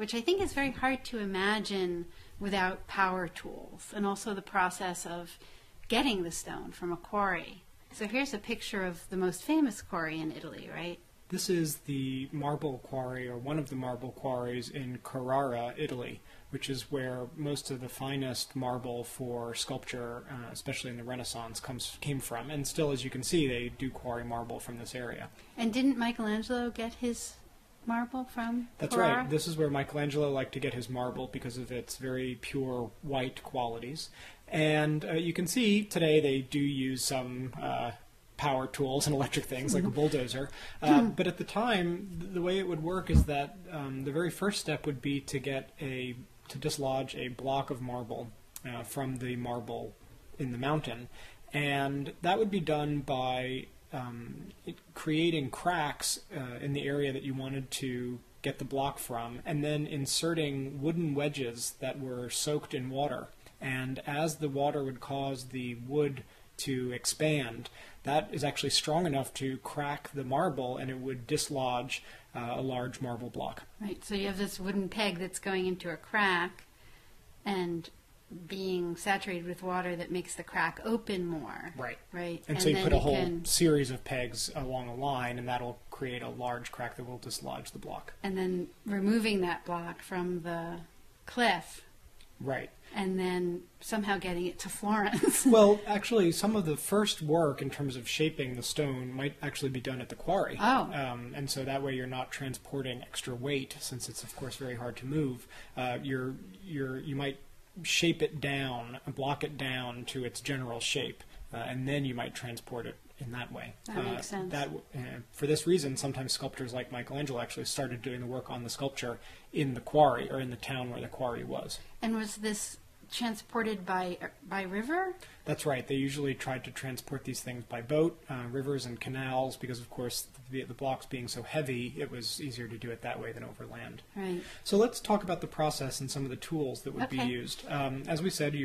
which I think is very hard to imagine without power tools, and also the process of getting the stone from a quarry. So here's a picture of the most famous quarry in Italy, right? This is the marble quarry, or one of the marble quarries in Carrara, Italy, which is where most of the finest marble for sculpture, especially in the Renaissance, came from. And still, as you can see, they do quarry marble from this area. And didn't Michelangelo get his marble from That's Carrara? right. This is where Michelangelo liked to get his marble because of its very pure white qualities. And you can see today they do use some power tools and electric things like a bulldozer. But at the time, the way it would work is that the very first step would be to dislodge a block of marble from the marble in the mountain. And that would be done by creating cracks in the area that you wanted to get the block from, and then inserting wooden wedges that were soaked in water. And as the water would cause the wood to expand, that is actually strong enough to crack the marble, and it would dislodge a large marble block. Right, so you have this wooden peg that's going into a crack and being saturated with water that makes the crack open more. Right. Right. And so you put a whole series of pegs along a line, and that'll create a large crack that will dislodge the block. And then removing that block from the cliff. Right. And then somehow getting it to Florence. Well, actually, some of the first work in terms of shaping the stone might actually be done at the quarry. Oh. And so that way you're not transporting extra weight, since it's, of course, very hard to move. You might shape it down, block it down to its general shape, and then you might transport it in that way. That makes sense. For this reason, sometimes sculptors like Michelangelo actually started doing the work on the sculpture in the quarry, or in the town where the quarry was. And was this transported by river? That's right. They usually tried to transport these things by boat, rivers and canals, because of course the blocks being so heavy, it was easier to do it that way than over land. Right. So let's talk about the process and some of the tools that would be used. As we said,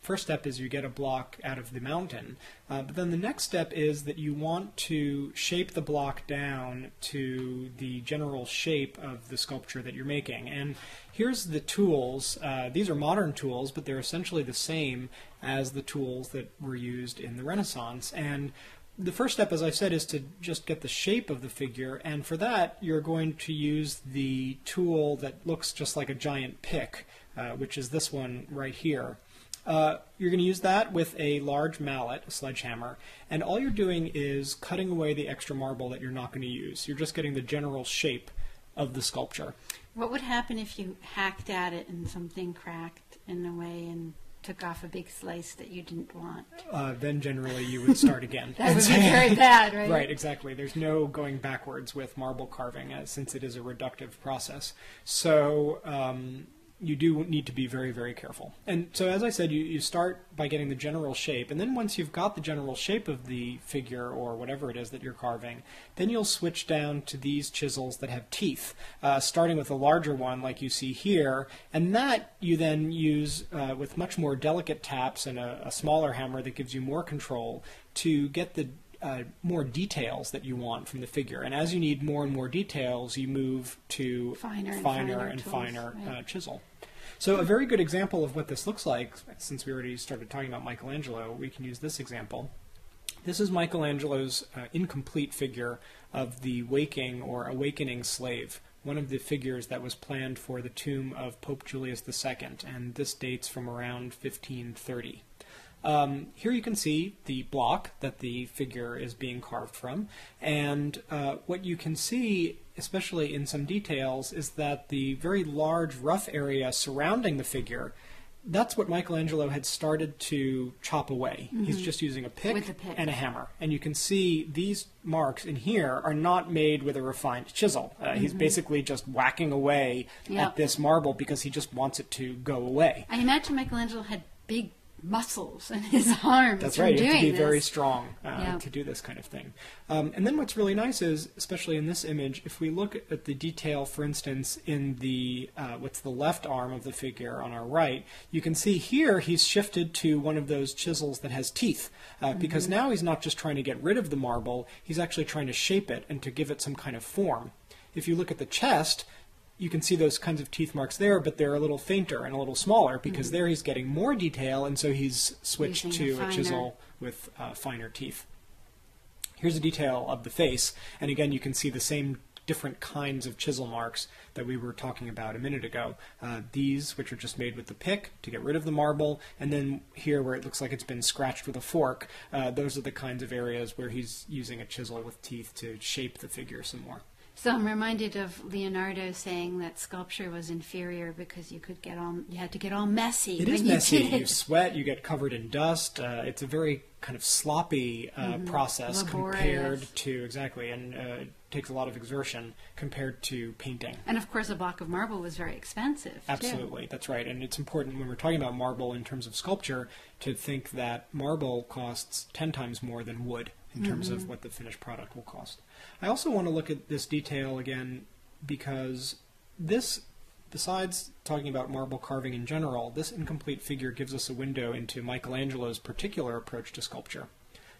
first step is you get a block out of the mountain, but then the next step is that you want to shape the block down to the general shape of the sculpture that you're making. And here's the tools. These are modern tools, but they're essentially the same as the tools that were used in the Renaissance. And the first step, as I said, is to just get the shape of the figure, and for that you're going to use the tool that looks just like a giant pick, which is this one right here. You're going to use that with a large mallet, a sledgehammer, and all you're doing is cutting away the extra marble that you're not going to use. You're just getting the general shape of the sculpture. What would happen if you hacked at it and something cracked in a way and took off a big slice that you didn't want? Then generally you would start again. That would be very bad, right? Right, exactly. There's no going backwards with marble carving, since it is a reductive process. So you do need to be very, very careful. And so, as I said, you start by getting the general shape, and then once you've got the general shape of the figure or whatever it is that you're carving, then you'll switch down to these chisels that have teeth, starting with a larger one like you see here, and that you then use with much more delicate taps and a smaller hammer that gives you more control to get the more details that you want from the figure. And as you need more and more details, you move to finer and finer chisel. So a very good example of what this looks like, since we already started talking about Michelangelo, we can use this example. This is Michelangelo's incomplete figure of the waking or awakening slave, one of the figures that was planned for the tomb of Pope Julius II, and this dates from around 1530. Here you can see the block that the figure is being carved from, and what you can see, especially in some details, is that the very large rough area surrounding the figure, that's what Michelangelo had started to chop away. Mm-hmm. He's just using a pick and a hammer. And you can see these marks in here are not made with a refined chisel. He's basically just whacking away at this marble because he just wants it to go away. I imagine Michelangelo had big muscles in his arms. That's right. You have to be very strong to do this kind of thing. And then what's really nice is, especially in this image, if we look at the detail, for instance, in the what's the left arm of the figure on our right, you can see here he's shifted to one of those chisels that has teeth, because now he's not just trying to get rid of the marble, he's actually trying to shape it and to give it some kind of form. If you look at the chest, you can see those kinds of teeth marks there, but they're a little fainter and a little smaller because there he's getting more detail, and so he's switched Using to a chisel with finer teeth. Here's a detail of the face, and again you can see the same different kinds of chisel marks that we were talking about a minute ago. These, which are just made with the pick to get rid of the marble, and then here where it looks like it's been scratched with a fork, those are the kinds of areas where he's using a chisel with teeth to shape the figure some more. So I'm reminded of Leonardo saying that sculpture was inferior because you had to get all messy. It is messy. You sweat, you get covered in dust. It's a very kind of sloppy process compared to, exactly, and it takes a lot of exertion compared to painting. And of course a block of marble was very expensive, Absolutely, too. That's right. And it's important when we're talking about marble in terms of sculpture to think that marble costs 10 times more than wood in terms of what the finished product will cost. I also want to look at this detail again because this, besides talking about marble carving in general, this incomplete figure gives us a window into Michelangelo's particular approach to sculpture.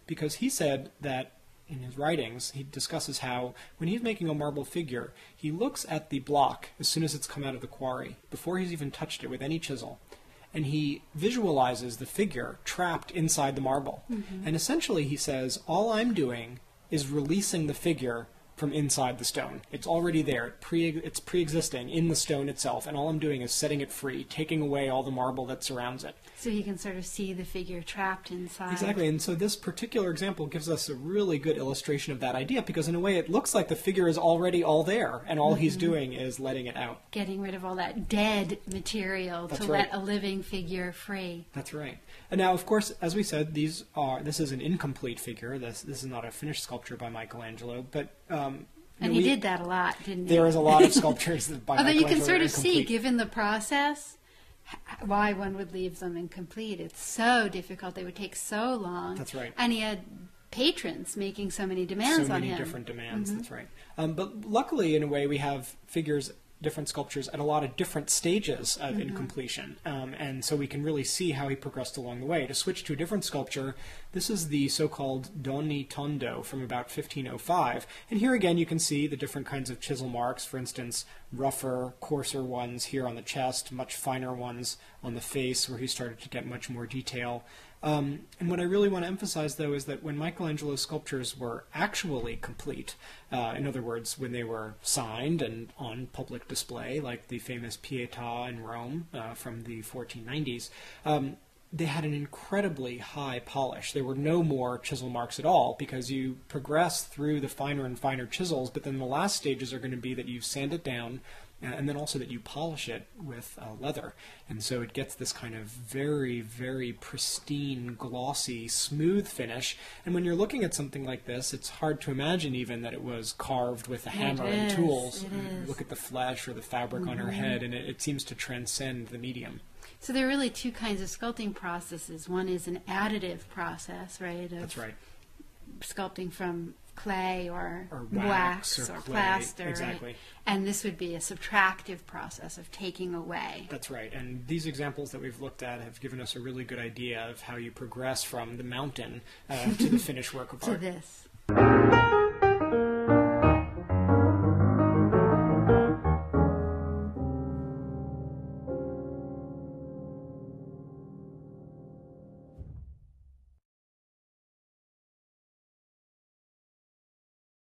Because he said that in his writings, he discusses how when he's making a marble figure, he looks at the block as soon as it's come out of the quarry, before he's even touched it with any chisel, and he visualizes the figure trapped inside the marble. And essentially he says, all I'm doing is releasing the figure from inside the stone. It's already there. It's pre-existing in the stone itself, and all I'm doing is setting it free, taking away all the marble that surrounds it. So you can sort of see the figure trapped inside. Exactly, and so this particular example gives us a really good illustration of that idea, because in a way it looks like the figure is already all there, and all he's doing is letting it out. Getting rid of all that dead material to let a living figure free. That's right. And now, of course, as we said, this is an incomplete figure. This is not a finished sculpture by Michelangelo, but and he did that a lot, didn't he? There is a lot of sculptures by Although Michelangelo. you can sort of see, incomplete. given the process, why one would leave them incomplete. It's so difficult. They would take so long. That's right. And he had patrons making so many demands on him. So many different demands, that's right. But luckily, in a way, we have figures, different sculptures at a lot of different stages of incompletion. And so we can really see how he progressed along the way. To switch to a different sculpture, this is the so-called Doni Tondo from about 1505. And here again you can see the different kinds of chisel marks, for instance, rougher, coarser ones here on the chest, much finer ones on the face where he started to get much more detail. And what I really want to emphasize, though, is that when Michelangelo's sculptures were actually complete, in other words, when they were signed and on public display, like the famous Pietà in Rome from the 1490s, they had an incredibly high polish. There were no more chisel marks at all, because you progress through the finer and finer chisels, but then the last stages are going to be that you sand it down, and then also that you polish it with leather. And so it gets this kind of very, very pristine, glossy, smooth finish. And when you're looking at something like this, it's hard to imagine even that it was carved with a hammer and tools. Look at the flesh or the fabric on her head, and it seems to transcend the medium. So there are really two kinds of sculpting processes. One is an additive process, right? That's right. Sculpting from clay or wax or clay. Plaster. Exactly. Right? And this would be a subtractive process of taking away. That's right. And these examples that we've looked at have given us a really good idea of how you progress from the mountain to the finished work of art. To this.